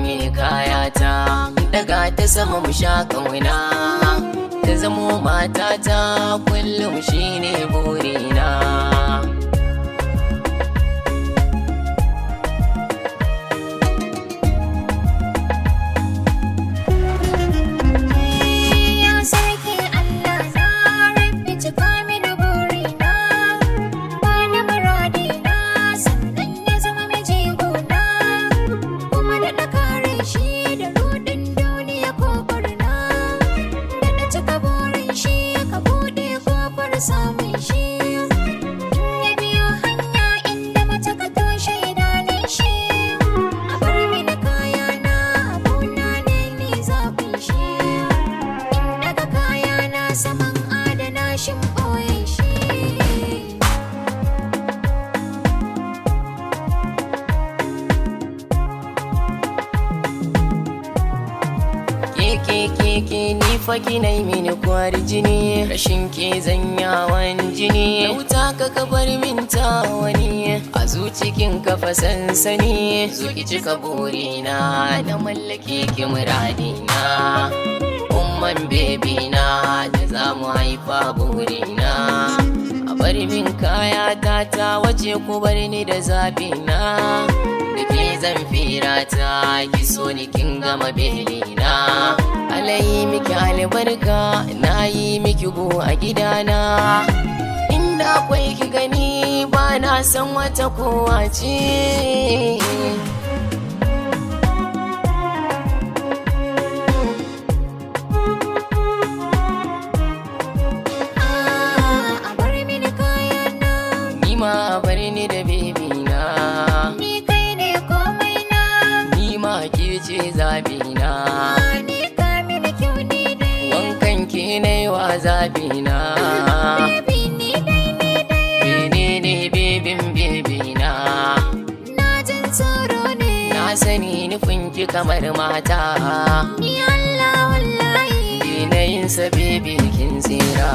mini kayata, daga ta sama mu sha kauna, ta zamo matata kullum shine burina. Samun shi ya biyo hanya inda mace ka toshe idanun shi, a bar mini kayana abuna ne ni zafin shi, in daga kayana saman adana shin ɓoye shi. Keke ni fa kinai mini kwarjini, rashin ke zanyawan jini, wuta ka bar min tawani, a zucikin kafa sansani, zuki cika burina da mallake ki muradina, umman bebina da za mu haifa burina. A bar min kaya ta wace ku bar ni da zabina, da ke zan fira ta ki so ni kin gama belina. Alayi miki albarka na yi miki go a gidana, inda akwai ki gani ba na san wata kowa ce. A bar mini kayana, Ni ma bar ni da bebina, ni kai ne komai na, ni ma ke ce zabina, ni ka mini kyau ni dai, wankan ke na yi wa zabina. baby ni dai ni dai, Menene bebin bebina, na jin tsoro ne, na sani nufin ki kamar mata, ni Allah wallahi. yanayinsa bebe kin tsira.